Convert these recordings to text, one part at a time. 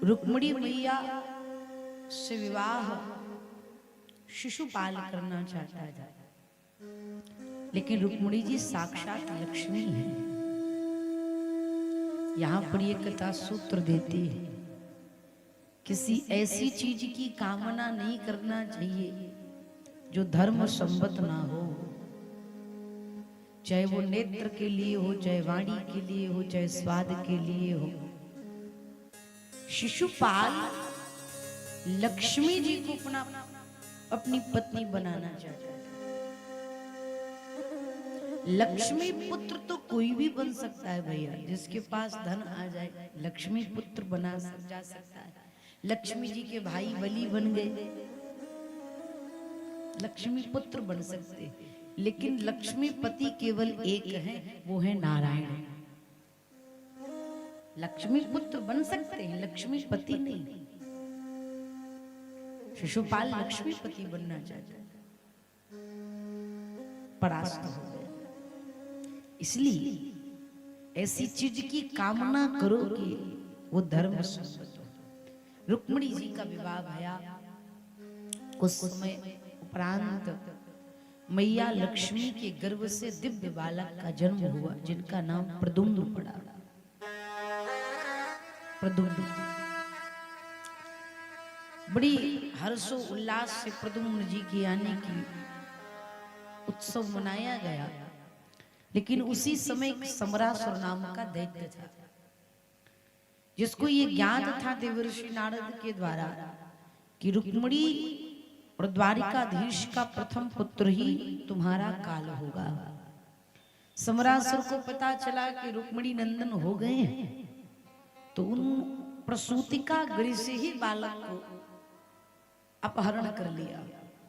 रुक्मिणी मैया से विवाह शिशुपाल करना चाहता था, लेकिन रुक्मिणी जी साक्षात लक्ष्मी है। यहाँ पर ये कथा सूत्र देती है, किसी ऐसी चीज की कामना नहीं करना चाहिए जो धर्म संबद्ध ना हो, चाहे वो नेत्र के लिए हो, चाहे वाणी के लिए हो, चाहे स्वाद के लिए हो। शिशुपाल लक्ष्मी जी को अपनी पत्नी बनाना चाहता है। लक्ष्मी पुत्र तो कोई भी बन सकता है भैया, जिसके पास धन आ जाए लक्ष्मी पुत्र जा सकता है। लक्ष्मी जी के भाई बलि बन गए, लक्ष्मी पुत्र बन सकते, लेकिन लक्ष्मी पति केवल एक है, वो है नारायण। लक्ष्मी पुत्र बन सकते हैं, लक्ष्मी पति नहीं। शिशुपाल लक्ष्मी पति बनना चाहता है, परास्त हो गया। इसलिए ऐसी चीज की कामना करो कि वो धर्म संबद्ध हो। रुक्मिणी जी का विवाह भया, कुछ समय उपरांत मैया लक्ष्मी के गर्भ से दिव्य बालक का जन्म हुआ, जिनका नाम प्रद्युम्न पड़ा। प्रद्युम्न बड़ी हर्षो उल्लास से प्रद्युम्न जी की आने की उत्सव मनाया गया, लेकिन उसी समय समरासुर नाम का दैत्य था, जिसको ये ज्ञात था देवर्षि नारद के द्वारा कि रुक्मिणी और द्वारिकाधीश का प्रथम पुत्र ही तुम्हारा काल होगा। समरासुर को पता चला कि रुक्मिणी नंदन हो गए हैं, तो उन प्रसूतिका गृह से ही बालक को अपहरण कर लिया,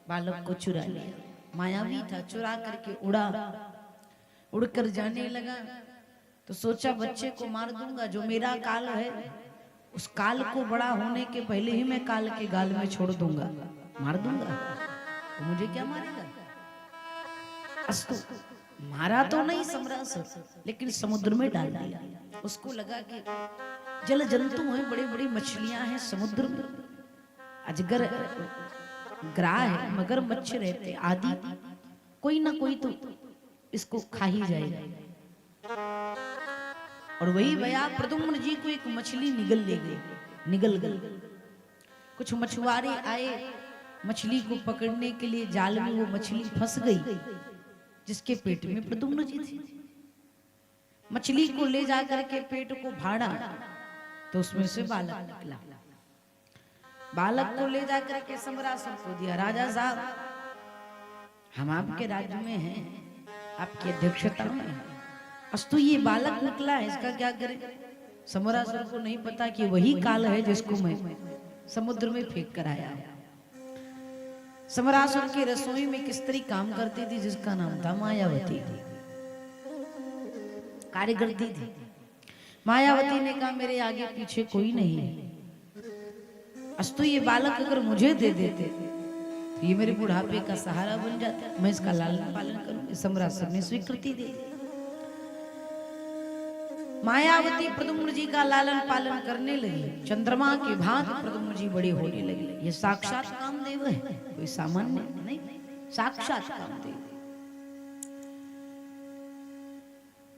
बालक को चुरा लिया। मायावी था, चुरा करके उड़कर जाने लगा, तो सोचा बच्चे को मार दूंगा, जो मेरा काल है उस काल को बड़ा होने के पहले ही मैं काल के गाल में छोड़ दूंगा, मार दूंगा, तो मुझे क्या मारेगा। अस्तु, मारा तो नहीं समरासुर, लेकिन समुद्र में डाल दिया। उसको लगा कि जल जंतु हैं, बड़ी बड़ी मछलियां हैं समुद्र में, अजगर ग्राह है, मगर मच्छ रहते आदि, कोई ना कोई तो इसको खा ही जाएगा। और वही भया प्रद्युम्न जी को एक मछली निगल गई। कुछ मछुआरे आए मछली को पकड़ने के लिए, जाल में वो मछली फंस गई, जिसके पेट में प्रद्युम्न जी थी। मछली को ले जाकर के पेट को फाड़ा, तो उसमें से बालक निकला। बालक को ले जाकर के समरासुर को दिया, राजा साहब हम आपके राज्य में हैं, आपकी अध्यक्षता में हैं। अस्तु ये बालक निकला है, इसका क्या करें। समरासुर को नहीं पता कि वही काल है जिसको मैं समुद्र में फेंक कर आया। समरासुर की रसोई में एक स्त्री काम करती थी, जिसका नाम था मायावती, कार्यकर्ती थी। मायावती ने कहा मेरे आगे पीछे कोई नहीं है, अस्तु ये बालक अगर मुझे दे देते तो ये मेरे बुढ़ापे का सहारा बन जाता, मैं इसका लालन पालन करूं। समरासुर ने स्वीकृति दे दी। मायावती प्रद्युम्न जी का लालन पालन करने लगी, चंद्रमा के भांति प्रद्युम्न जी बड़े होने लगे। ये साक्षात कामदेव है, कोई सामान्य नहीं, साक्षात कामदेव।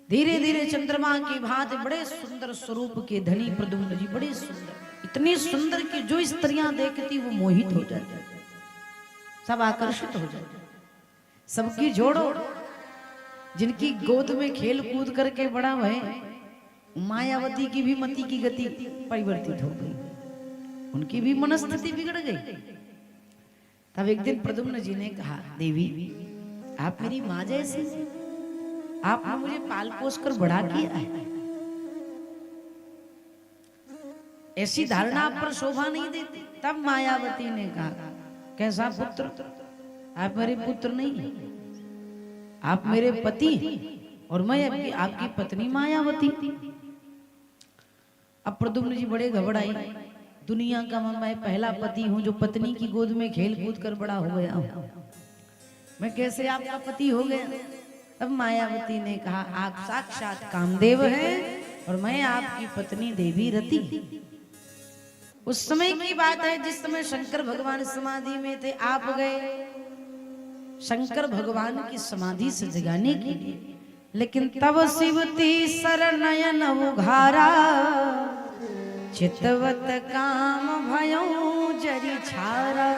धीरे धीरे चंद्रमा की भांति बड़े सुंदर स्वरूप के धनी प्रद्युम्न जी, बड़े सुंदर, इतने सुंदर कि जो स्त्रियां देखती वो मोहित हो जाती, सब आकर्षित हो जाते। सबकी जोड़ो, जिनकी गोद में खेल कूद करके बड़ा हुए, मायावती की भी मति की गति परिवर्तित हो गई, उनकी भी मनस्थिति बिगड़ गई। तब एक दिन प्रद्युम्न जी ने कहा, देवी आप मेरी माँ जैसी, आपने मुझे पाल पोस कर बड़ा किया है, ऐसी धारणा आप पर शोभा नहीं देती। तब मायावती ने कहा, कैसा पुत्र, आप मेरे पुत्र नहीं, आप मेरे पति और मैं आपकी पत्नी मायावती। अब प्रद्युम्न जी बड़े घबराए, दुनिया का मैं पहला पति हूं जो पत्नी की गोद में खेल कूद कर बड़ा हो गया हूं, मैं कैसे आपका पति हो गया। तब मायावती ने कहा, आप साक्षात कामदेव हैं और मैं आपकी पत्नी देवी रति। उस समय की बात है जिस समय शंकर भगवान समाधि में थे, आप गए शंकर भगवान की समाधि से जगाने के लिए, लेकिन तब शिव तीसर नयन उघारा, चितवत काम भयो जरी छारा।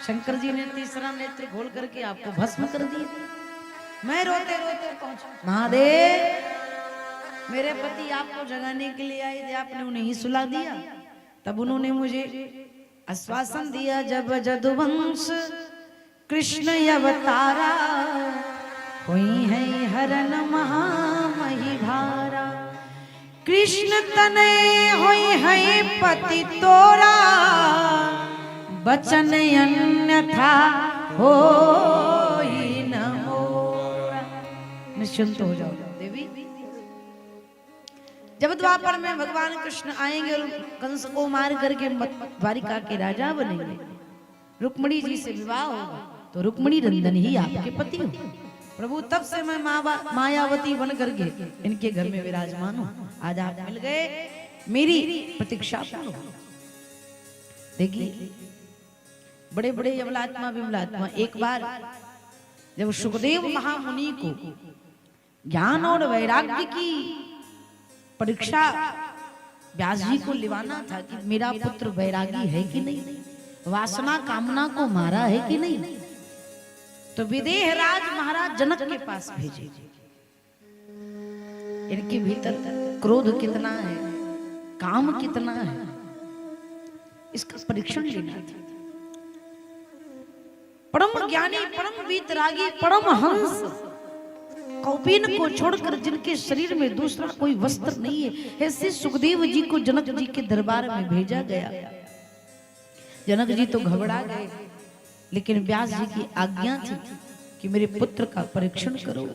शंकर जी ने तीसरा नेत्र खोल करके आपको भस्म कर दिया। मैं रोते रोते पहुंचा, महादेव मेरे पति आपको जगाने के लिए आए थे, आपने उन्हें ही सुला दिया। तब उन्होंने मुझे आश्वासन दिया, जब जदुवंश कृष्ण अवतारा, हुई है हरन महामही भारा। कृष्ण तनय हुई है पति तोरा, बचन अन्यथा हो न मोरा। निश्चिंत हो जाओ देवी। जब द्वापर में भगवान कृष्ण आएंगे और कंस को मार करके द्वारिका के राजा बनेंगे, रुक्मिणी जी से विवाह होगा, तो रुक्मिणी नंदन ही आपके पति हो। प्रभु तब से मैं मायावती बन करके इनके घर में विराजमान हूँ। आज आप मिल गए, मेरी प्रतीक्षा पूर्ण हो। देखिए बड़े बड़े अमलात्मा विमलात्मा, एक बार जब सुखदेव महामुनि को ज्ञान और वैराग्य की परीक्षा व्यास जी को लिवाना था कि मेरा पुत्र वैरागी है कि नहीं, वासना कामना को मारा है कि नहीं, तो विदेह राज महाराज जनक के पास भेजे। इनके भीतर क्रोध कितना है, काम कितना है, इसका परीक्षण लेना था। परम ज्ञानी, परम वीतरागी, परम हंस कौपीन को छोड़कर जिनके शरीर में दूसरा कोई वस्त्र नहीं है, ऐसे सुखदेव जी को जनक जी के दरबार में भेजा गया। जनक जी तो घबरा गए, लेकिन व्यास जी की आज्ञा थी कि मेरे पुत्र का परीक्षण करो।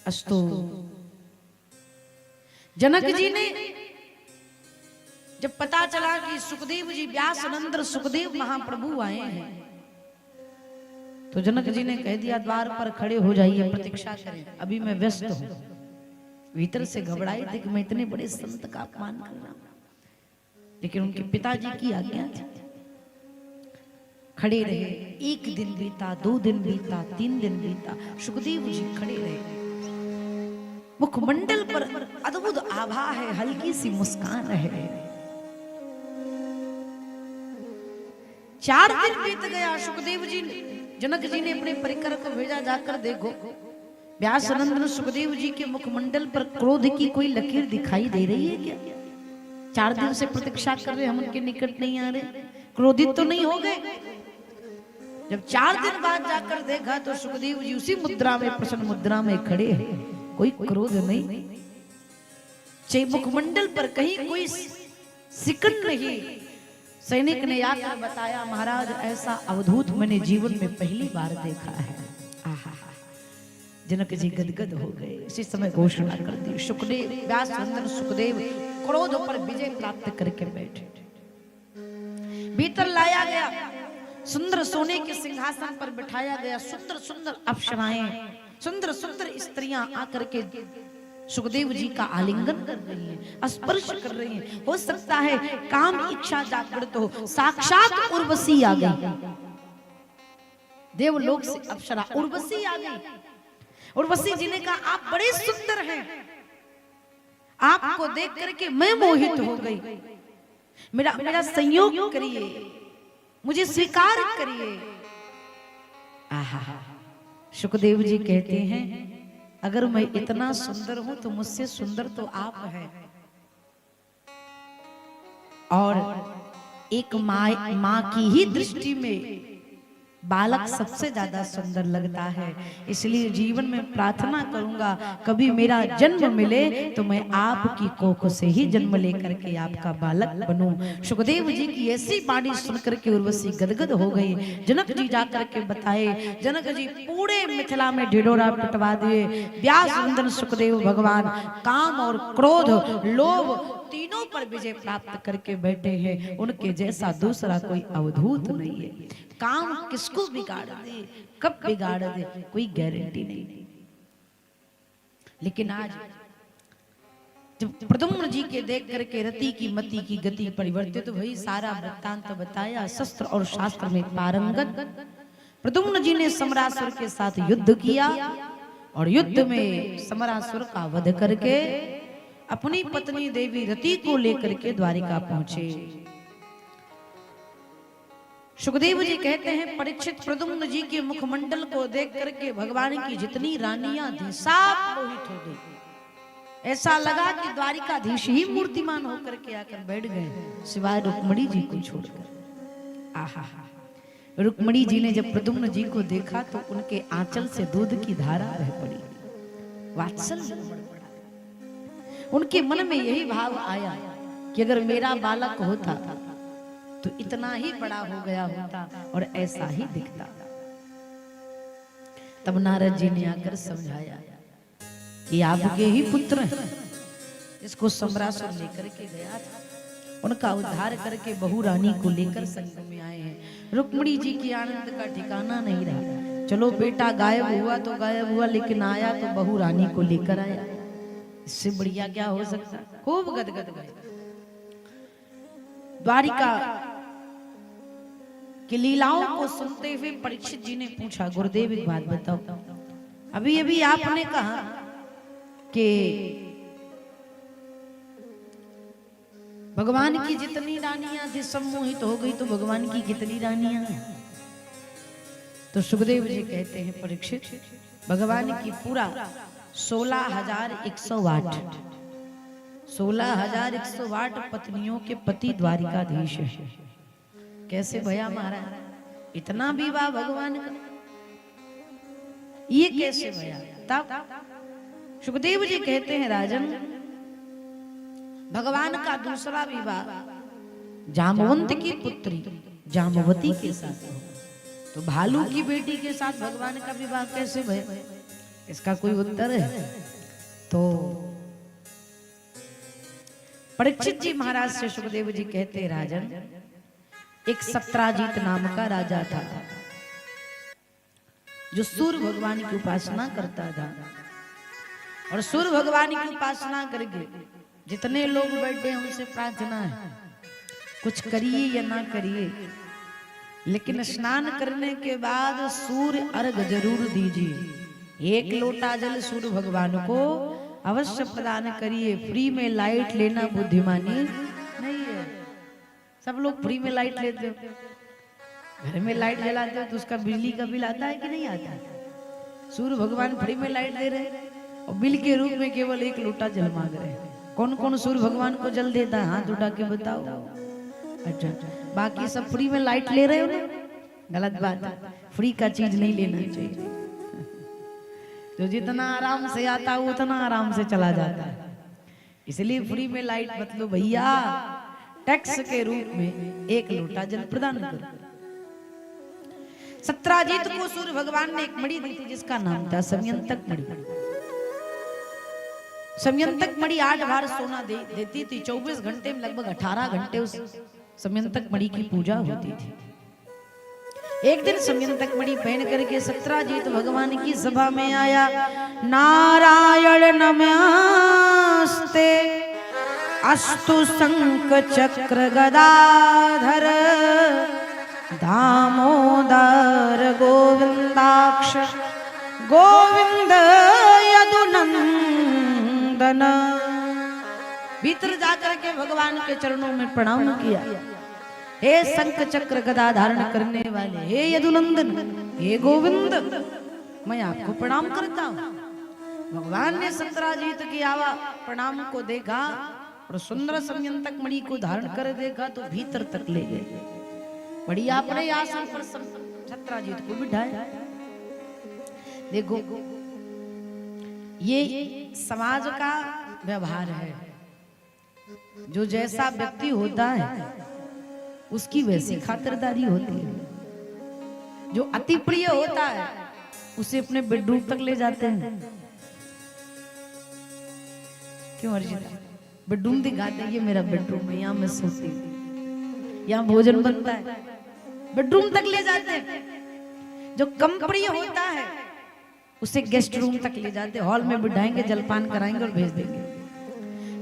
अस्तु जनक जी ने जब पता चला कि सुखदेव जी व्यासनंदन सुखदेव महाप्रभु आए हैं, तो जनक जी ने कह दिया द्वार पर खड़े हो जाइए, प्रतीक्षा करें, अभी मैं व्यस्त हूं। भीतर से घबराए थे कि मैं इतने बड़े संत का अपमान कर रहा हूं, लेकिन उनके पिताजी की आज्ञा थी। खड़े रहे, एक दिन बीता, 2 दिन बीता, 3 दिन बीता, सुखदेव जी खड़े रहे। मुखमंडल पर अद्भुत आभा है, हल्की सी मुस्कान है। 4 दिन बीत गया। सुखदेव जी जनक जी ने अपने परिकर को भेजा, जाकर देखो व्यासनंदन सुखदेव जी के मुखमंडल पर क्रोध की कोई लकीर दिखाई दे रही है क्या? 4 दिन से प्रतीक्षा कर रहे, हम उनके निकट नहीं आ रहे, क्रोधित तो नहीं हो गए? जब 4 दिन बाद जाकर देखा तो सुखदेव जी उसी मुद्रा में, प्रसन्न मुद्रा में खड़े हैं, कोई क्रोध नहीं, चाहे मुखमंडल पर कहीं कोई सिकन नहीं। सैनिक ने आकर बताया, महाराज ऐसा अवधूत मैंने जीवन में पहली बार देखा है। आहा, जनक जी गदगद हो गए। इसी समय घोषणा कर दी, सुखदेव व्यासनंदन सुखदेव क्रोध पर विजय प्राप्त करके बैठे। भीतर लाया गया, सुंदर सोने के सिंहासन पर बिठाया गया। सुंदर सुंदर अप्सराएं, सुंदर सुंदर स्त्रियां आकर के सुखदेव जी का आलिंगन कर रही हैं, स्पर्श कर रही हैं। हो सकता है काम इच्छा जागृत हो, साक्षात उर्वशी आ गई, देवलोक से अप्सरा उर्वशी आ गई। उर्वशी जी ने कहा, आप बड़े सुंदर हैं, आपको देख करके मैं मोहित हो गई, मेरा संयोग करिए, मुझे स्वीकार करिए। आहा, सुखदेव जी कहते हैं, अगर मैं इतना सुंदर हूं तो मुझसे सुंदर तो आप हैं। और एक माँ की ही दृष्टि में बालक सबसे ज्यादा सुंदर लगता है, इसलिए जीवन में प्रार्थना करूंगा कभी मेरा जन्म मिले तो मैं आपकी कोख से ही जन्म लेकर के आपका बालक बनूं। सुखदेव जी की ऐसी वाणी सुनकर के उर्वशी गदगद हो गई। जनक जी जाकर के बताए, जनक जी पूरे मिथिला में ढिढोरा पिटवा दिए। व्यासनंदन सुखदेव भगवान काम और क्रोध, लोभ तीनों पर विजय प्राप्त करके बैठे हैं। उनके जैसा दूसरा कोई अवधूत नहीं है। काम किसको बिगाड़ दे, कब बिगाड़ दे, कोई गारंटी नहीं। लेकिन आज जब प्रद्युम्न जी के देख करके रति की मति की गति परिवर्तित हुई, सारा वृत्तांत बताया। शस्त्र और शास्त्र में पारंगत प्रद्युम्न जी ने समरासुर के साथ युद्ध किया और युद्ध में समरासुर का वध करके अपनी पत्नी देवी रति को लेकर के द्वारिका पहुंचे। सुखदेव जी कहते हैं परीक्षित प्रद्युम्न जी के मुखमंडल को देख करके भगवान की जितनी रानियां थी सब मोहित हो गई। ऐसा लगा कि द्वारिकाधीश ही मूर्तिमान होकर के आकर बैठ गए, सिवाय रुक्मणी जी को छोड़कर। आहा, रुक्मणी जी ने जब प्रद्युम्न जी को देखा तो उनके आंचल से दूध की धारा बह पड़ी, वात्सल्य उमड़ पड़ा। उनके मन में यही भाव आया कि अगर मेरा बालक होता तो इतना ही बड़ा हो गया होता और ऐसा ही दिखता। तब नारद जी ने आकर समझाया कि आपके ही पुत्र हैं, इसको समरासुर लेकर के गया था, उनका उद्धार करके बहु रानी को लेकर संग में आए हैं। रुक्मणी जी की आनंद का ठिकाना नहीं रहा। चलो बेटा गायब हुआ तो गायब हुआ, लेकिन आया तो बहु रानी को लेकर आया, इससे बढ़िया क्या हो सकता। खूब गदगद गए। द्वारिका की लीलाओं को सुनते हुए परीक्षित जी ने पूछा, गुरुदेव एक बात बताओ, अभी अभी आपने कहा कि भगवान की जितनी रानियां थी सम्मोहित हो गई, तो भगवान की कितनी रानियां हैं? तो सुखदेव जी कहते हैं परीक्षित, भगवान की पूरा 16,108 16,108 पत्नियों के पति द्वारिकाधीश है। कैसे भया महाराज, इतना विवाह भगवान का, ये कैसे भया? तब सुखदेव जी कहते हैं राजन, भगवान का दूसरा विवाह जामवंत की पुत्री जामवती के साथ हो, तो भालू की बेटी के साथ भगवान का विवाह कैसे भया? इसका कोई उत्तर है? तो परीक्षित जी महाराज से सुखदेव जी कहते हैं राजन, एक सत्राजीत नाम का राजा था जो सूर्य भगवान की उपासना करता था, और सूर्य भगवान की उपासना करके जितने लोग बैठे उनसे प्रार्थना है, कुछ करिए या ना करिए, लेकिन स्नान करने के बाद सूर्य अर्घ जरूर दीजिए। 1 लोटा जल सूर्य भगवान को अवश्य प्रदान करिए। फ्री में लाइट लेना बुद्धिमानी नहीं है। सब लोग फ्री में लाइट लेते हो, घर में लाइट जलाते हो तो उसका बिजली का बिल आता है कि नहीं आता? सूर्य भगवान फ्री में लाइट दे रहे हैं और बिल के रूप में केवल 1 लोटा जल मांग रहे हैं। कौन कौन सूर्य भगवान को जल देता है? हाथ उठा के बताओ। अच्छा, बाकी सब फ्री में लाइट ले रहे हो ना? गलत बात है, फ्री का चीज नहीं लेना चाहिए। जो जितना आराम से आता है उतना आराम से चला जाता है, इसलिए फ्री में लाइट मतलब भैया टैक्स के रूप में 1 लोटा जल प्रदान करो। सत्राजीत को सूर्य भगवान ने एक मणि दी थी जिसका नाम था समयंतक मणि। समयंतक मणि 8 बार सोना देती थी। 24 घंटे में लगभग 18 घंटे उस समयंतक मणि की पूजा होती थी। एक दिन समयंतक मणि पहन करके सत्राजीत भगवान की सभा में आया। नारायण नमस्ते अस्तु शंख चक्र गदाधर दामोदर गोविंदाक्ष गोविंद यदुनंदन। भीतर जाकर के भगवान के चरणों में प्रणाम किया। हे शंख चक्र गदा धारण करने वाले, हे यदुनंदन, हे गोविंद, मैं आपको प्रणाम करता हूँ। भगवान ने सत्राजीत की आवा प्रणाम को देखा और सुंदर समयंतक मणि को धारण कर देखा तो भीतर तक ले गए। बड़ी अपने आसन पर सत्राजीत को बिठाया। देखो ये समाज का व्यवहार है, जो जैसा व्यक्ति होता है उसकी वैसी खातिरदारी होती है। जो अति प्रिय होता है उसे अपने बेडरूम तक ले जाते हैं। क्यों अर्जित? बेडरूम दिखाते हैं, ये मेरा बेडरूम है, यहाँ मैं सोती हूँ, यहाँ भोजन बनता है, बेडरूम तक ले जाते हैं। जो कम प्रिय होता है उसे गेस्ट रूम तक ले जाते, हॉल में बिठाएंगे, जलपान कराएंगे और भेज देंगे।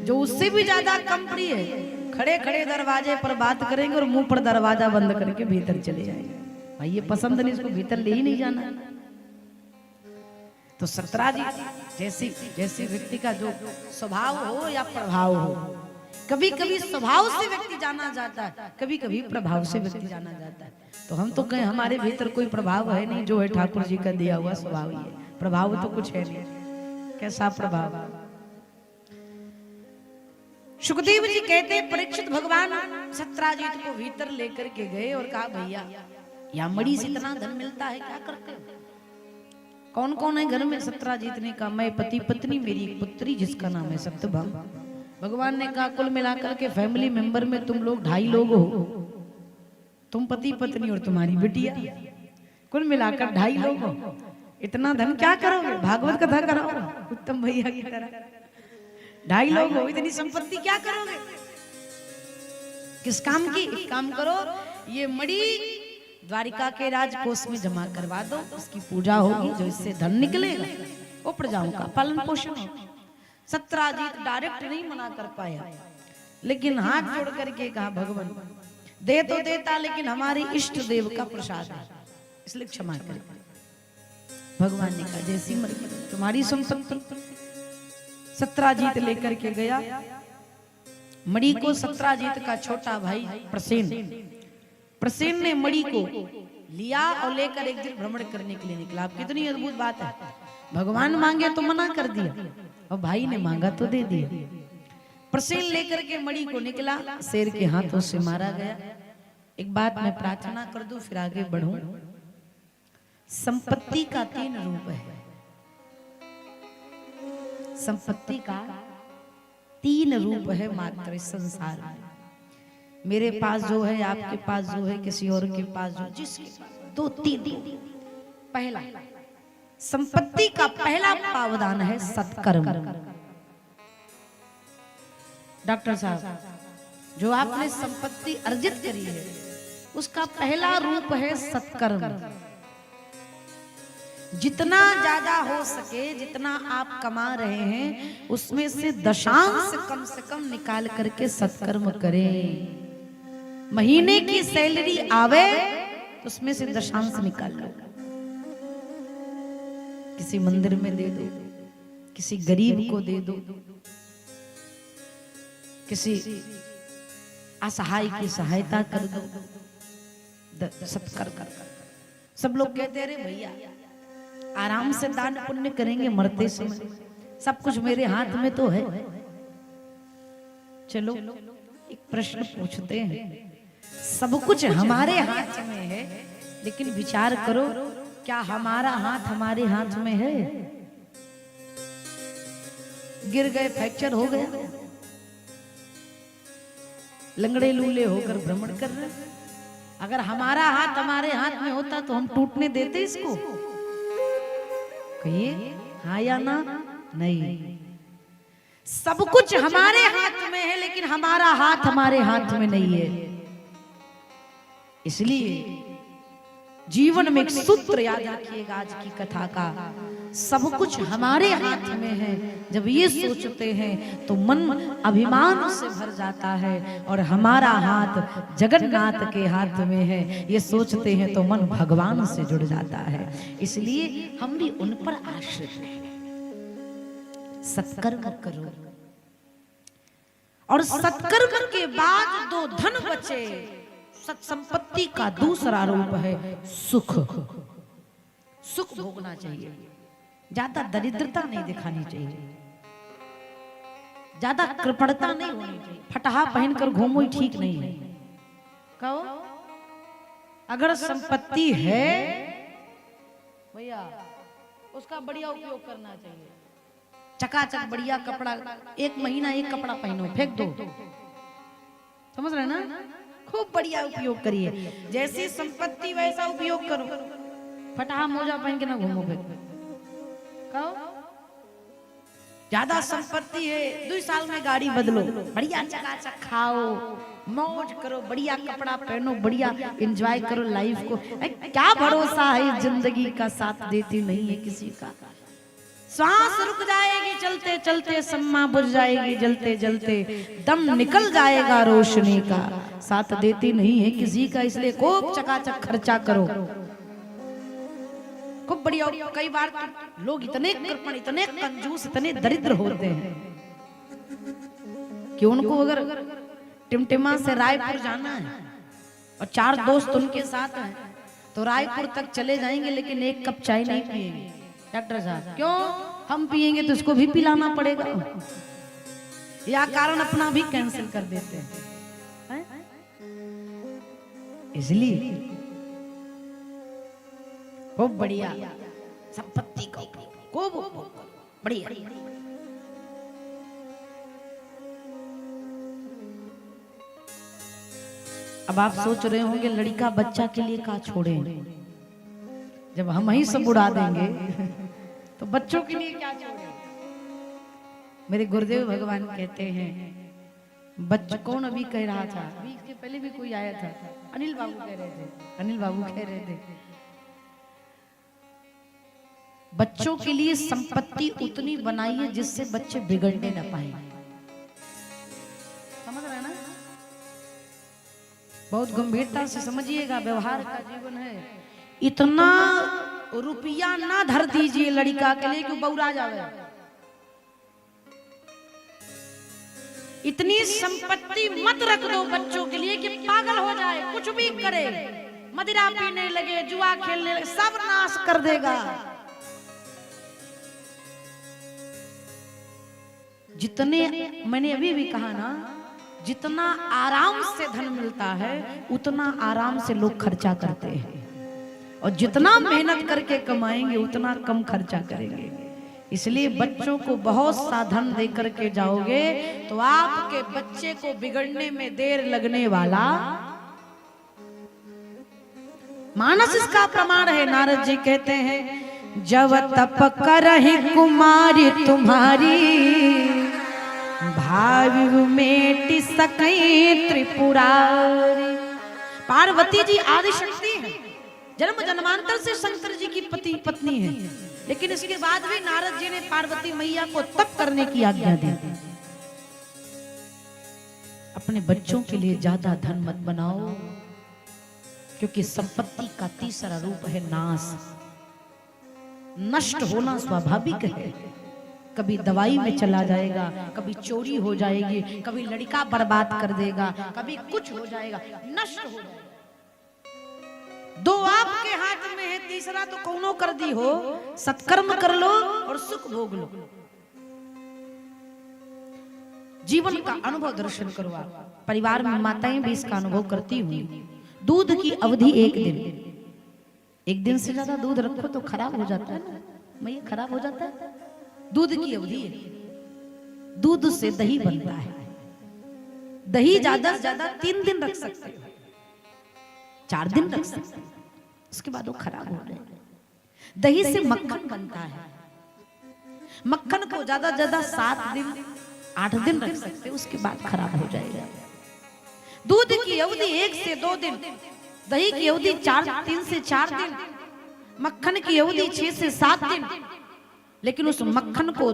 जो उससे भी ज्यादा कम प्रिय है, खड़े खड़े दरवाजे पर बात करेंगे और मुंह पर दरवाजा बंद करके भीतर चले जाएंगे। भाई ये पसंद नहीं, इसको भीतर ले ही नहीं जाना। तो सत्राजित जैसी जैसे व्यक्ति का जो स्वभाव हो या प्रभाव हो, कभी कभी स्वभाव से व्यक्ति जाना जाता है, कभी कभी प्रभाव से व्यक्ति जाना जाता है। तो हम तो कहें हमारे भीतर कोई प्रभाव है नहीं, जो है ठाकुर जी का दिया हुआ स्वभाव ही है, प्रभाव तो कुछ है नहीं। कैसा प्रभाव? सुखदेव जी कहते हैं परीक्षित भगवान सत्राजित को भीतर लेकर के गए और कहा भैया यहाँ मड़ी से इतना धन मिलता है, क्या करते हो? कौन कौन है घर में? सत्राजित ने कहा मैं पति पत्नी, मेरी एक पुत्री जिसका नाम है सत्यभामा। भगवान ने कहा कुल मिलाकर के फैमिली मेंबर में तुम लोग 2.5 लोग हो, तुम पति पत्नी और तुम्हारी बिटिया, कुल मिलाकर 2.5 लोग हो। इतना धन क्या करोगे? भागवत कथा कराओ उत्तम भैया की तरह। 2.5 लोग हो, इतनी संपत्ति क्या करोगे? किस काम की? एक काम करो, ये मड़ी द्वारिका के राजकोष में जमा करवा दो, उसकी पूजा होगी, जो इससे धन निकलेगा वो प्रजाओं का पालन पोषण होगा। सत्राजित डायरेक्ट नहीं मना कर पाया, लेकिन हाथ जोड़ करके कहा भगवान दे तो देता, लेकिन हमारे इष्ट देव का प्रसाद है, इसलिए क्षमा करें। भगवान ने कहा जैसी मर्जी, तुम्हारी संपत्ति। सत्राजित लेकर के गया मणि को। सत्राजित का छोटा भाई प्रसेन ने मणि को लिया और लेकर एक दिन भ्रमण करने के लिए निकला। अब कितनी अद्भुत बात है, भगवान मांगे तो मना कर दिया और भाई ने मांगा तो दे दिया। प्रसेन लेकर के मणि को निकला, शेर के हाथों से मारा गया। एक बात मैं प्रार्थना कर दूं फिर आगे बढ़ूं। संपत्ति का 3 रूप है, संपत्ति का 3 रूप है मात्र इस संसार में। मेरे पास जो है, आपके पास जो है, किसी और के पास जो, जिसके पास 2-3। पहला संपत्ति का पहला प्रावधान है सत्कर्म। डॉक्टर साहब, जो आपने संपत्ति अर्जित करी है उसका पहला रूप है सत्कर्म। जितना ज्यादा हो सके, जितना आप कमा रहे हैं उसमें से दशांश कम से कम निकाल करके सत्कर्म करें। महीने की सैलरी आवे तो उसमें से दशांश निकाल लो, किसी मंदिर में दे दो, किसी गरीब को दे दो, किसी असहाय की सहायता कर दो, सत्कर्म कर। सब लोग कहते हैं भैया आराम से दान पुण्य करेंगे मरते समय, सब कुछ मेरे हाथ में तो है। चलो एक प्रश्न पूछते हैं, सब कुछ हमारे हाथ में है, लेकिन विचार करो क्या हमारा हाथ हमारे हाथ में है? गिर गए, फ्रैक्चर हो गया, लंगड़े लूले होकर भ्रमण कर रहे। अगर हमारा हाथ हमारे हाथ में होता तो हम टूटने देते इसको? कहिए हाँ या ना? नहीं। सब कुछ हमारे हाथ में है, लेकिन हमारा हाथ हमारे हाथ में नहीं है। इसलिए जीवन में एक सूत्र याद रखिएगा आज की कथा का, सब कुछ हमारे हाथ में है। जब ये सोचते हैं तो मन अभिमान से भर जाता है, और हमारा हाथ जगन्नाथ के हाथ में है, ये सोचते हैं तो मन भगवान से जुड़ जाता है। इसलिए हम भी उन पर आश्रित हैं। सत्कर्म करो, और सत्कर्म के बाद 2 धन बचे। सत्संपत्ति का दूसरा रूप है सुख। सुख भोगना चाहिए, ज्यादा दरिद्रता नहीं दिखानी चाहिए, ज्यादा कृपणता नहीं होनी चाहिए। फटहा पहनकर घूमो ठीक नहीं है। कहो अगर संपत्ति है भैया उसका बढ़िया उपयोग करना चाहिए। चकाचक बढ़िया कपड़ा, 1 महीना 1 कपड़ा पहनो, फेंक दो। समझ रहे ना? खूब बढ़िया उपयोग करिए। जैसी संपत्ति वैसा उपयोग करो। फटहा मोजा पहन के ना घूमो फिर। कहो ज्यादा संपत्ति है 2 साल में गाड़ी बदलो, बढ़िया चकाचक खाओ, मौज करो, बढ़िया कपड़ा पहनो, बढ़िया एंजॉय करो लाइफ को। क्या भरोसा है जिंदगी का साथ देती नहीं है किसी का। श्वास रुक जाएगी चलते चलते, सम्मा बुझ जाएगी जलते जलते, दम निकल जाएगा रोशनी का, साथ देती नहीं है किसी का, इसलिए खूब चकाचक खर्चा करो, खूब बढ़िया। कई बार लोग इतने कृपण, इतने कंजूस, इतने दरिद्र होते हैं कि उनको अगर टिमटिमा से रायपुर जाना है और 4 दोस्त उनके साथ हैं तो रायपुर तक चले जाएंगे, लेकिन 1 कप चाय नहीं पिएंगे। डॉक्टर साहब क्यों? हम पिएंगे तो उसको भी पिलाना पड़ेगा, या कारण अपना भी कैंसिल कर देते हैं। इसलिए खूब बढ़िया संपत्ति का खूब बढ़िया। अब आप सोच रहे होंगे लड़का बच्चा के लिए का छोड़े, जब हम ही सब उड़ा देंगे तो बच्चों के लिए क्या छोड़े। मेरे गुरुदेव भगवान कहते हैं, बच्चे कौन अभी कह रहा था, अभी इसके पहले भी कोई आया था, अनिल बाबू कह रहे थे, अनिल बाबू कह रहे थे बच्चों के लिए संपत्ति उतनी बनाइए जिससे बच्चे बिगड़ने न पाए। समझ रहे हैं ना? बहुत गंभीरता से समझिएगा, व्यवहार का जीवन है। इतना रुपया ना धर दीजिए लड़का के लिए कि बौरा जावे। इतनी संपत्ति मत रख दो बच्चों के लिए कि पागल हो जाए, कुछ भी करे, मदिरा पीने लगे, जुआ खेलने लगे, सब नाश कर देगा। जितने मैंने अभी भी कहा ना, जितना आराम से धन मिलता है उतना आराम से लोग खर्चा करते हैं, और जितना मेहनत करके कमाएंगे उतना कम खर्चा करेंगे। इसलिए बच्चों को बहुत सा धन दे करके जाओगे तो आपके बच्चे को बिगड़ने में देर लगने वाला। मानस इसका प्रमाण है। नारद जी कहते हैं, जब तप करहि कुमारी तुम्हारी, भावि मेटि सकई त्रिपुरारी। पार्वती जी आदि शक्ति है, जन्म जन्मांतर से शंकर जी की पत्नी है, लेकिन इसके बाद भी नारद जी ने पार्वती मैया को तप करने की आज्ञा दी। अपने बच्चों के लिए ज्यादा धन मत बनाओ, क्योंकि संपत्ति का तीसरा रूप है नाश। नष्ट होना स्वाभाविक है। कभी दवाई में चला जाएगा, कभी चोरी हो जाएगी, कभी लड़का बर्बाद कर देगा, कभी कुछ हो जाएगा, नष्ट हो जाएगा। 2 आपके हाथ में है, तीसरा तो कौनो कर दी हो। सत्कर्म कर लो और सुख भोग लो। जीवन का अनुभव दर्शन करो। आप परिवार में माताएं भी इसका अनुभव करती हुई। दूध की अवधि 1 दिन से ज्यादा दूध रखो तो खराब हो जाता है ना, मैया खराब हो जाता है। दूध की अवधि है, दूध से दही बनता है। दही ज्यादा से ज्यादा 3 दिन रख सकते हो, 4 दिन रख सकते हो, उसके बाद वो खराब हो जाएगा। दही से मक्खन बनता है, मक्खन को ज्यादा ज्यादा 7 दिन 8 दिन रख सकते हो, उसके बाद खराब हो जाएगा। दूध की अवधि 1 से 2 दिन, दही की अवधि 3 से 4 दिन, मक्खन की अवधि 6 से 7 दिन। लेकिन उस मक्खन को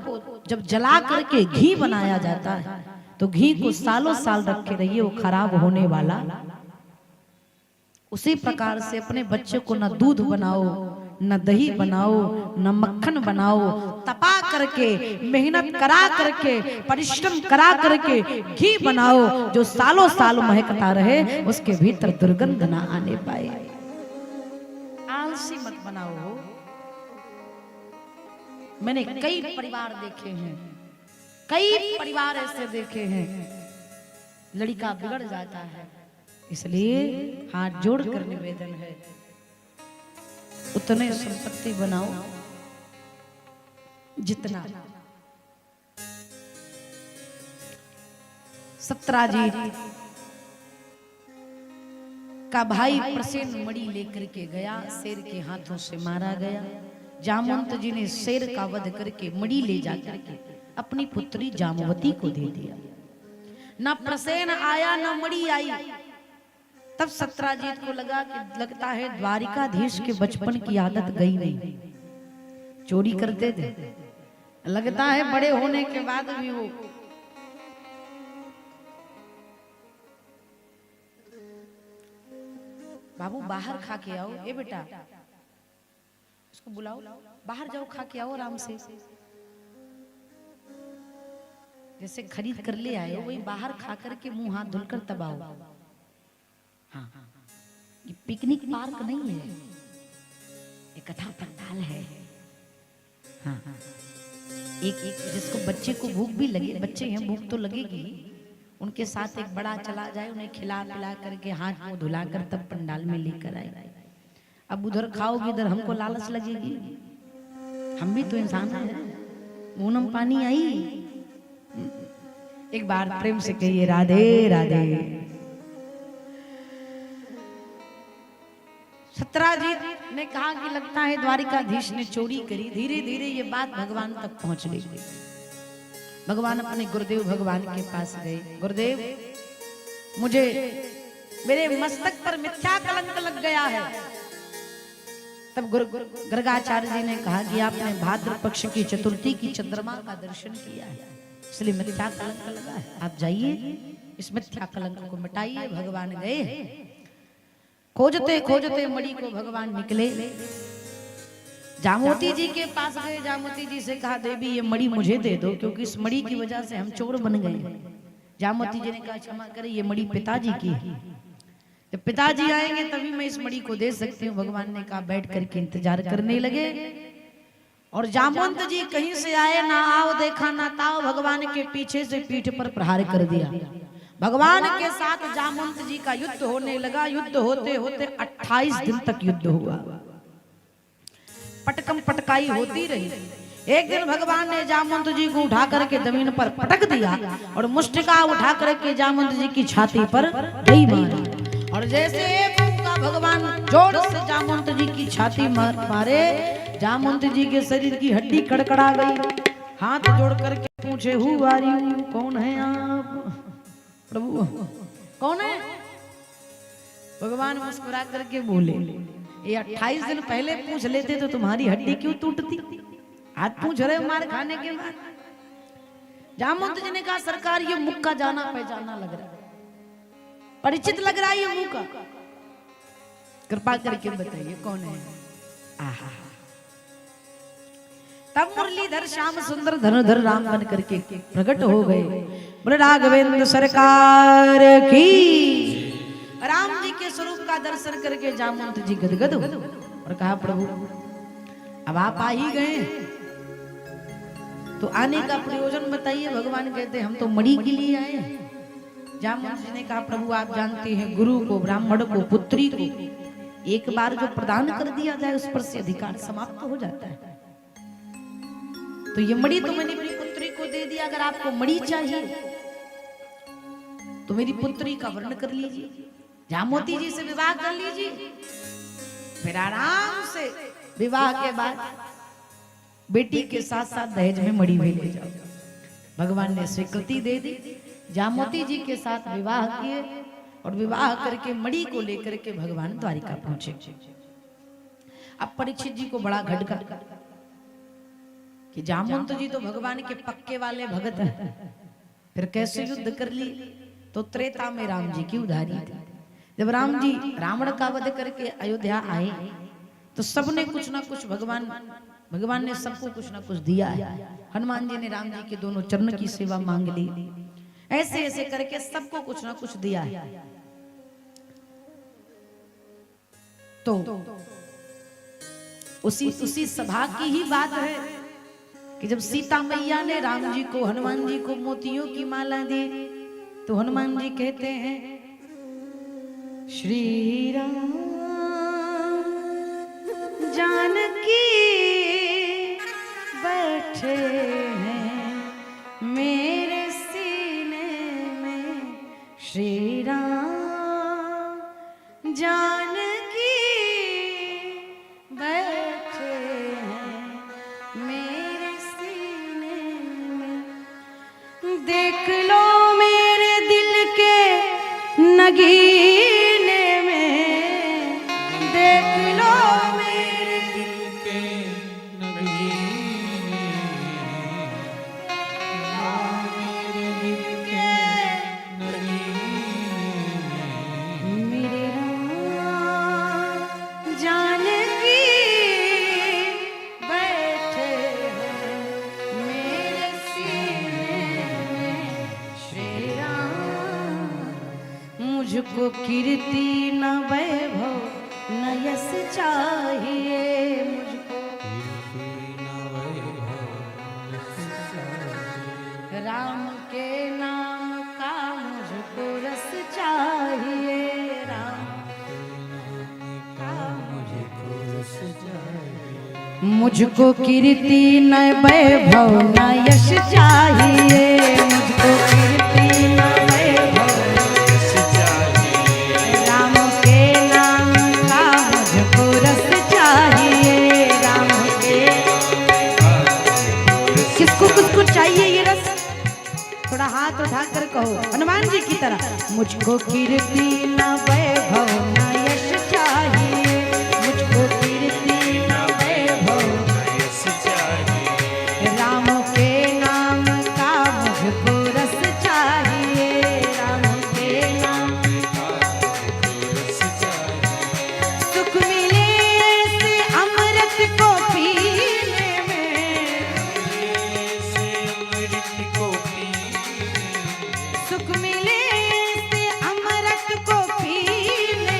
जब जला करके घी बनाया जाता है तो घी को सालों साल रखे रहिए, वो खराब होने वाला। उसी प्रकार से अपने बच्चे को न दूध बनाओ, न दही बनाओ, न मक्खन बनाओ। तपा करके, मेहनत करा करके, परिश्रम करा करके घी बनाओ, जो सालों साल महकता रहे, उसके भीतर दुर्गंध ना आने पाए। आलसी मत बनाओ। मैंने कई परिवार देखे हैं, कई परिवार ऐसे देखे हैं, लड़का बिगड़ जाता है। इसलिए हाथ जोड़कर निवेदन है, उतने संपत्ति बनाओ जितना। सत्राजीत का भाई प्रसेन मणि लेकर के गया, शेर के हाथों से मारा गया। जामवंत जी ने शेर का वध करके मणि ले जाकर के अपनी पुत्री जामवती को दे दिया। न प्रसेन आया न मणि आई। तब सत्राजीत को लगा कि लगता है द्वारिकाधीश के बचपन की आदत गई नहीं। चोरी करते थे, लगता है बड़े होने के बाद भी वो बाबू बाहर खा के आओ, ए बेटा उसको बुलाओ, बाहर जाओ खा के आओ आराम से। जैसे खरीद कर ले आए वही बाहर खा करके मुंह हाथ धुलकर तब आओ। हाँ, ये पिकनिक पार्क नहीं है, ये कथा पंडाल है। हाँ, एक जिसको बच्चे को भूख भी लगे, बच्चे हैं भूख तो लगेगी, उनके साथ एक बड़ा चला जाए, उन्हें खिला पिला करके हाथ मुंह धुलाकर तब पंडाल में लेकर आए। अब उधर खाओगे इधर हमको लालच लगेगी, हम भी तो इंसान हैं, मुंह में पानी आई। एक बार प्रेम से कहिए राधे राधे। सत्राजीत ने कहा कि लगता है द्वारिकाधीश ने चोरी करी। धीरे धीरे ये बात भगवान तक पहुंच गई। भगवान अपने गुरुदेव भगवान के पास गए। गुरुदेव, मुझे मेरे मस्तक पर मिथ्या कलंक लग गया है। तब गर्गाचार्य जी ने कहा कि आपने भाद्र पक्ष की चतुर्थी की चंद्रमा का दर्शन किया है, इसलिए मिथ्या कलंक लगा है। आप जाइए इस मिथ्या कलंक को मिटाइए। भगवान गए, खोजते खोजते मणि को भगवान निकले, जामोती जी के पास गए। जामोती जी से कहा देवी ये मणि मुझे दे दो, क्योंकि इस मणि की वजह से हम चोर बन गए। जामोती जी ने कहा क्षमा करें, ये मणि पिताजी की है, जब पिताजी आएंगे तभी मैं इस मणि को दे सकती हूँ। भगवान ने कहा बैठ करके इंतजार करने लगे। और जामवंत जी कहीं से आए, ना आओ देखा ना ताओ, भगवान के पीछे से पीठ पर प्रहार कर दिया। भगवान के साथ जामवंत जी का युद्ध होने लगा। युद्ध होते होते 28 दिन तक युद्ध हुआ, पटकम पटकाई होती रही। एक दिन भगवान ने जामवंत जी को उठा करके जमीन पर पटक दिया और मुष्टिका उठा करके जामवंत जी की छाती पर दई मारी। और जैसे एक का भगवान जोर से जामवंत जी की छाती मारे, जामवंत जी के शरीर की हड्डी कड़कड़ा गई। हाथ जोड़ करके पूछे हु आर यू, कौन है आप प्रभु, कौन है? भगवान मुस्कुरा करके बोले ये 28 दिन पहले पूछ लेते तो तुम्हारी हड्डी क्यों टूटती, आज पूछ रहे मार खाने के बाद। जामवंत जी ने कहा सरकार ये मुख का जाना पहचाना लग रहा है, परिचित लग रहा है ये मुख का, कृपा करके बताइए कौन है। आहा, तब मुरलीधर श्याम सुंदर धनुधर राम बन करके प्रकट हो गए। बोले राघवेंद्र सरकार की। राम जी के स्वरूप का दर्शन करके जामवंत जी गदगद हो और कहा प्रभु अब आप आ ही गए तो आने का प्रयोजन बताइए। भगवान कहते हम तो मणि के लिए आए। जामवंत जी ने कहा प्रभु आप जानते हैं गुरु को, ब्राह्मण को, पुत्री को एक बार जो प्रदान कर दिया जाए उस पर से अधिकार समाप्त हो जाता है। तो ये मणि तो मैंने अपनी पुत्री को दे दिया, अगर आपको मणि चाहिए तो मेरी पुत्री का वर्ण कर लीजिए, जामोती जी से विवाह कर लीजिए, फिर आराम से विवाह के बाद बेटी के साथ साथ दहेज में मणि भी ले जाओ। भगवान ने स्वीकृति दे दी। जामोती जी के साथ विवाह किए और विवाह करके मणि को लेकर के भगवान द्वारिका पहुंचे। अब परीक्षित जी को बड़ा घटका कि जामवंत जी तो भगवान के पक्के वाले भगत हैं, फिर कैसे युद्ध कर ली। तो त्रेता में राम जी की उधारी थी। जब राम जी रावण का वध करके अयोध्या आए तो सबने कुछ ना कुछ भगवान ने सबको कुछ ना कुछ दिया है। हनुमान जी ने राम जी के दोनों चरण की सेवा मांग ली, ऐसे ऐसे करके सबको कुछ ना कुछ दिया है। तो उसी सभा की ही बात है कि जब सीता मैया ने राम जी को, हनुमान जी को मोतियों की माला दी तो हनुमान जी कहते हैं श्री राम जानकी बैठे हैं मेरे सीने में, श्री राम जानकी बैठे हैं मेरे सीने में, देख लो मेरे दिल के नगीने में, देख लो मेरे दिल के नगीने में, मुझको कीर्ति न वैभव न यश चाहिए, मुझको राम के नाम का मुझको रस चाहिए, राम का मुझको रस चाहिए। मुझको कीर्ति न वैभव न यश चाहिए, मुझको कीर्ति न वैभव न यश चाहिए, राम के नाम का मुझको रस चाहिए, राम के। किसको किसको चाहिए ये रस? थोड़ा हाथ उठाकर कहो हनुमान जी की तरह, मुझको कीर्ति न वैभव न यश चाहिए, मुझको कीर्ति न वैभव न यश चाहिए, राम के नाम का मुझको रस चाहिए, राम के नाम का मुझको रस चाहिए। सुख मिले से अमृत को पीने में, सुख मिले से अमृत को पीने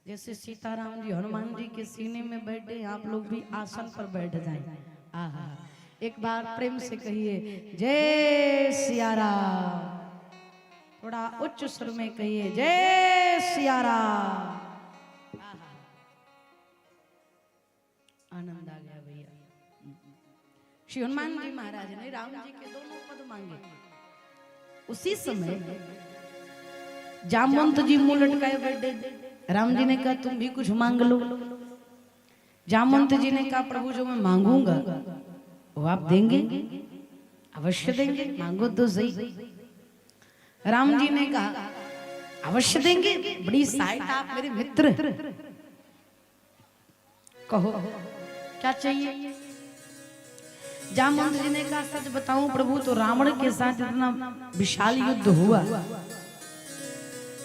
जैसे सीताराम जी हनुमान जी के सीने में बैठे, आप लोग भी आसन पर बैठ जाएं। आहा, एक बार प्रेम से कहिए जय सिया राम। थोड़ा उच्च स्वर में कहिए जय सिया राम। आनंद आ गया भैया। श्री हनुमान जी महाराज ने राम जी के दोनों पद मांगे। उसी समय जामवंत जी मुंह लटकाए बैठे। राम जी ने कहा तुम भी कुछ मांग लो। जामवंत जी ने कहा प्रभु जो मैं मांगूंगा वो आप देंगे? अवश्य देंगे, मांगो तो सही। राम जी ने कहा अवश्य देंगे, बड़ी सहायता, आप मेरे मित्र, कहो क्या चाहिए? जामवंत जी ने कहा सच बताऊं प्रभु तो रावण के साथ इतना विशाल युद्ध हुआ,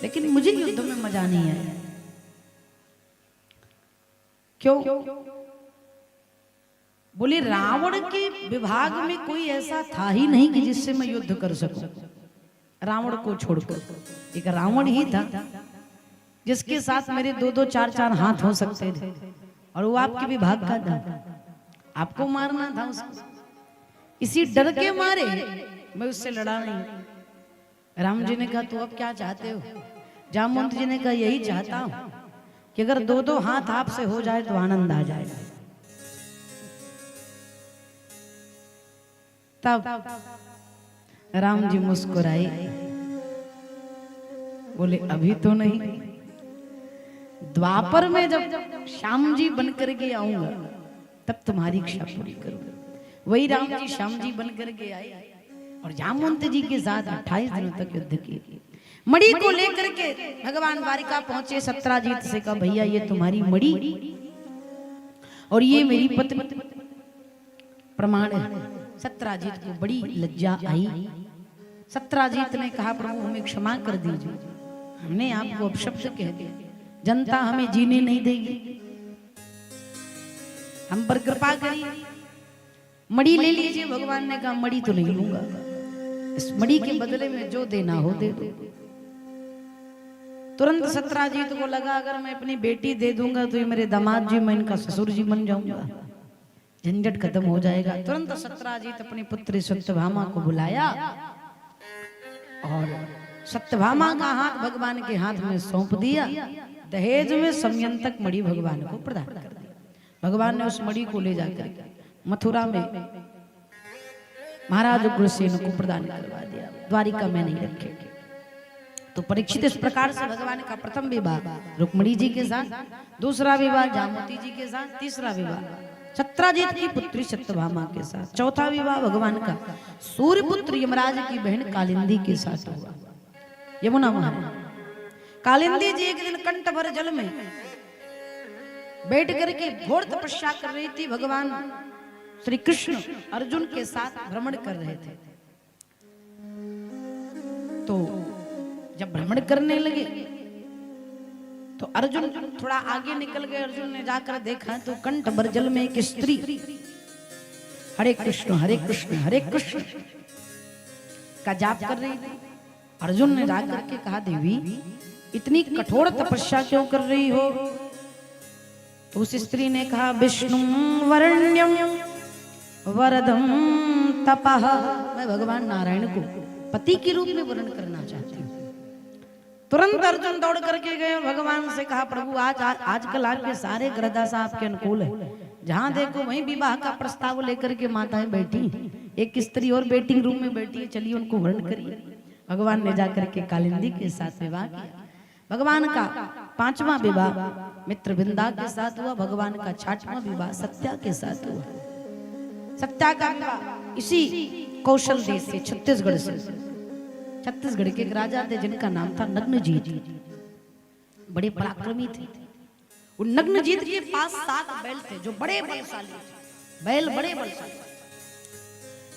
लेकिन मुझे युद्ध में मजा नहीं आया। क्यों? बोले रावण के विभाग में कोई ऐसा था ही नहीं कि जिससे मैं युद्ध कर सकूं। रावण को छोड़कर एक रावण ही था जिसके साथ मेरे 2-2 4-4 हाथ हो सकते थे, और वो आपके विभाग का था, आपको मारना था उसको। इसी डर के मारे मैं उससे लड़ा नहीं। राम जी ने कहा तो अब क्या चाहते हो? जामवंत जी ने कहा यही चाहता हूं कि अगर 2-2 हाथ आपसे हो जाए तो आनंद आ जाए। तब राम जी मुस्कुराए, बोले अभी तो नहीं, द्वापर में जब श्याम जी बनकर के आऊंगा तब तुम्हारी इच्छा पूरी करूंगा। वही राम जी श्याम जी बनकर के आए और जामवंत जी के साथ 28 दिनों तक युद्ध किए। मणि को लेकर के भगवान द्वारिका पहुंचे। सत्राजीत से कहा भैया ये तुम्हारी मणि और ये मेरी पत्नी प्रमाण है। सत्राजीत को बड़ी लज्जा आई। सत्राजीत ने कहा प्रभु हमें क्षमा कर दीजिए, हमने आपको अपशब्द कह दिया, जनता हमें जीने नहीं देगी, हम पर कृपा करिए, मणि ले लीजिए। भगवान ने कहा मणि तो नहीं लूंगा, इस मणि के बदले में जो देना हो दे दो। तुरंत सत्राजीत को लगा अगर मैं अपनी बेटी दे दूंगा तो ये मेरे दामाद जी, मैं इनका ससुर जी बन जाऊंगा, झंझट खत्म हो जाएगा। तुरंत सत्राजीत अपनी पुत्री सत्यभामा को बुलाया और सत्यभामा का हाथ भगवान के हाथ में सौंप दिया। दहेज में समयंतक मणि भगवान को प्रदान कर दिया। भगवान ने उस मणि को ले जाकर मथुरा में महाराज उग्रसेन को प्रदान करवा दिया, द्वारिका में नहीं रखे। तो परीक्षित इस प्रकार से भगवान का प्रथम विवाह रुक्मिणी जी के साथ, दूसरा विवाह जामवती जी के साथ, तीसरा विवाह सत्राजीत की पुत्री सत्यभामा के साथ, चौथा विवाह भगवान का सूर्यपुत्र यमराज की बहन कालिंदी के साथ हुआ। यमुना महारानी कालिंदी जी एक दिन कंठ भर जल में बैठ करके घोर तपस्या कर रही थी। भगवान श्री कृष्ण अर्जुन के साथ भ्रमण कर रहे थे। तो जब भ्रमण करने लगे तो अर्जुन थोड़ा आगे निकल गए। अर्जुन ने जाकर देखा तो कंठ भर जल में एक स्त्री हरे कृष्ण हरे कृष्ण हरे कृष्ण का जाप कर रही थी। अर्जुन ने जाकर के कहा देवी इतनी कठोर तपस्या क्यों कर रही हो? तो उस स्त्री ने कहा विष्णु वरण्यम वरदम तपः, मैं भगवान नारायण को पति के रूप में वर्णन करना चाहती हूँ। तुरंत अर्जुन दौड़ करके गए, भगवान से कहा प्रभु आजकल आपके सारे ग्रहदशा आपके अनुकूल है, जहाँ देखो वहीं विवाह का प्रस्ताव लेकर के माताएं बैठी, एक स्त्री और वेटिंग रूम में बैठी है, चलिए उनको वर्ण करिए। भगवान ने जाकर के कालिंदी के साथ विवाह किया। भगवान का 5वां विवाह मित्रविंदा के साथ हुआ। भगवान का 6वां विवाह सत्या के साथ हुआ। सत्या का विवाह इसी कौशल देश से, छत्तीसगढ़ से, छत्तीसगढ़ के एक राजा थे जिनका नाम था नग्नजीत। बड़े पराक्रमी थे। उन नग्नजीत के पास 7 बैल थे जो बड़े बलशाली थे। बैल बड़े बलशाली।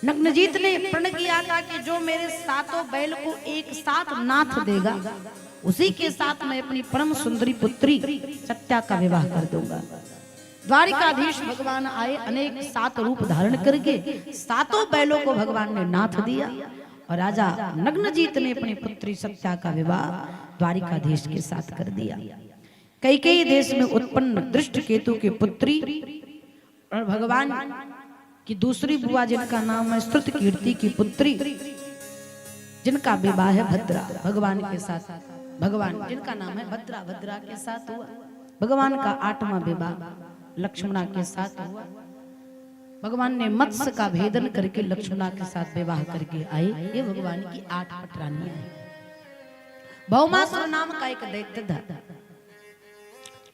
नग्नजीत ने प्रण किया था कि जो मेरे 7 बैल को एक साथ नाथ देगा उसी के साथ मैं अपनी परम सुंदरी पुत्री सत्या का विवाह कर दूंगा। द्वारिकाधीश भगवान आए, अनेक 7 रूप धारण करके 7 बैलों को भगवान ने नाथ दिया और राजा नग्नजीत ने अपनी पुत्री सत्या का विवाह द्वारिकाधीश के साथ कर दिया। कैकेयी देश में उत्पन्न दृष्ट केतु की पुत्री और भगवान की दूसरी बुआ जिनका नाम है स्तुत कीर्ति की पुत्री, जिनका विवाह है भद्रा भगवान के साथ, भगवान जिनका नाम है भद्रा, भद्रा के साथ हुआ। भगवान का 8वां विवाह लक्ष्मणा के साथ हुआ। भगवान ने मत्स्य का भेदन करके लक्ष्मणा के साथ विवाह करके आए। ये भगवान की 8 पटरानियां हैं। भौमासुर नाम का एक दैत्य था,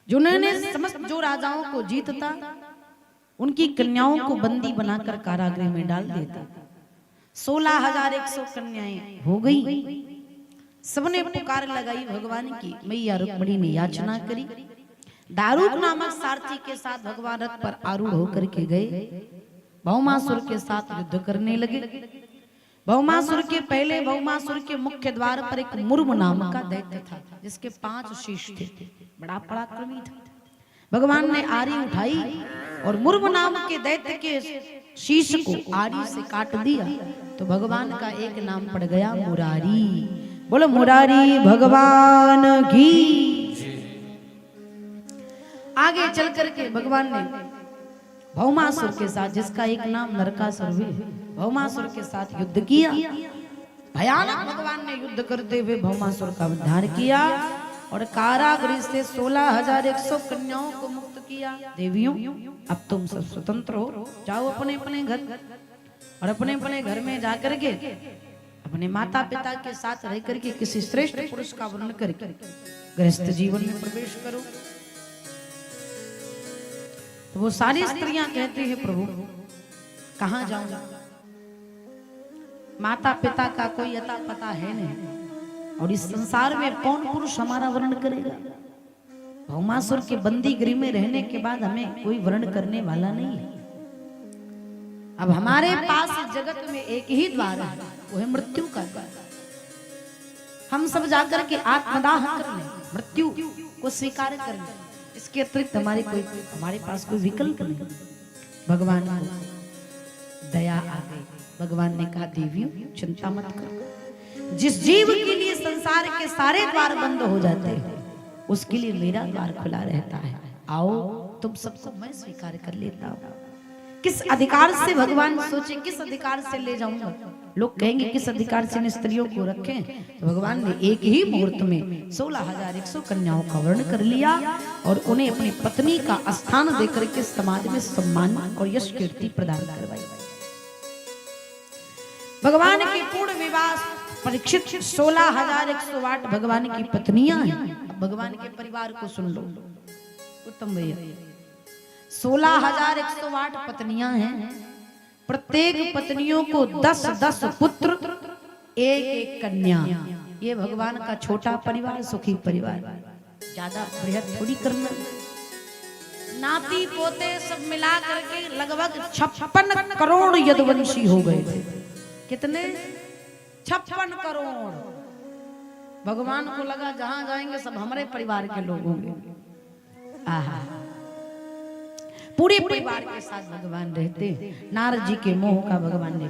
जिन्होंने समस्त जो राजाओं को जीतता उनकी कन्याओं को बंदी बनाकर कारागृह में डाल देता। 16,100 कन्याएं हो गई। सबने पुकार लगाई भगवान की। मैया रुक्मिणी ने याचना करी। दारूक नामक सारथी के साथ भगवान रथ पर आरूढ़ होकर के गए, भौमासुर के साथ युद्ध करने लगे। भौमासुर के पहले भौमासुर के मुख्य द्वार पर एक मुर्म नाम का दैत्य था, जिसके 5 शीश थे, बड़ा पराक्रमी था। भगवान ने आरी उठाई और मुर्म नाम के दैत्य के शीश को आरी से काट दिया, तो भगवान का एक नाम पड़ गया मुरारी। बोलो मुरारी भगवान की। आगे चल करके भगवान ने भौमासुर के साथ, जिसका एक नाम नरकासुर भी है, भौमासुर के साथ युद्ध किया। भयानक भगवान ने युद्ध करते हुए भौमासुर का उद्धार किया और कारागृह से 16,100 कन्याओं को मुक्त किया। देवियों, अब तुम सब स्वतंत्र हो, जाओ अपने अपने घर, और अपने अपने घर में जाकर के अपने माता पिता के साथ रह करके किसी श्रेष्ठ पुरुष का वर्णन करके गृहस्थ जीवन में प्रवेश करो। तो वो सारी स्त्रियां कहती है, प्रभु कहां जाऊं, माता पिता का कोई अता पता है नहीं, और इस संसार में कौन पुरुष हमारा वर्णन करेगा। भौमासुर के बंदी गृह में रहने के बाद हमें कोई वर्णन करने वाला नहीं है। अब हमारे पास इस जगत में एक ही द्वार है, वो है मृत्यु का द्वार। हम सब जाकर के आत्मदाह कर लें, मृत्यु को स्वीकार कर लें, इसके अतिरिक्त हमारे पास कोई विकल्प नहीं। भगवान को दया आ गई। भगवान ने कहा, देवियों चिंता मत करो, जिस जीव के लिए संसार के सारे द्वार बंद हो जाते हैं उसके लिए मेरा द्वार खुला रहता है। आओ तुम सबको मैं स्वीकार कर लेता हूँ। किस अधिकार से भगवान सोचे, किस अधिकार से ले जाऊंगा। लोग कहेंगे किस अधिकार से इन स्त्रियों को रखें, तो भगवान ने एक ही मुहूर्त में 16,100 कन्याओं का वर्ण कर लिया और उन्हें अपनी पत्नी का स्थान देकर के समाज में सम्मान और यश कीर्ति प्रदान करवाई। भगवान की पूर्ण विवाह परीक्षित 16,108 भगवान की पत्नियां हैं। भगवान के परिवार को सुन लो उत्तम भैया, 16,108 पत्नियां हैं। प्रत्येक पत्नियों को 10-10 पुत्र, 1-1 कन्या। ये भगवान का छोटा परिवार, सुखी परिवार, ज्यादा बृहद थोड़ी करना। नाती पोते सब मिला करके लगभग 56 करोड़ यदुवंशी हो गए थे। कितने? 56 करोड़। भगवान को लगा जहां जाएंगे सब हमारे परिवार के लोग होंगे। आहा, पूरे परिवार के साथ भगवान रहते। नारद जी के मोह का भगवान ने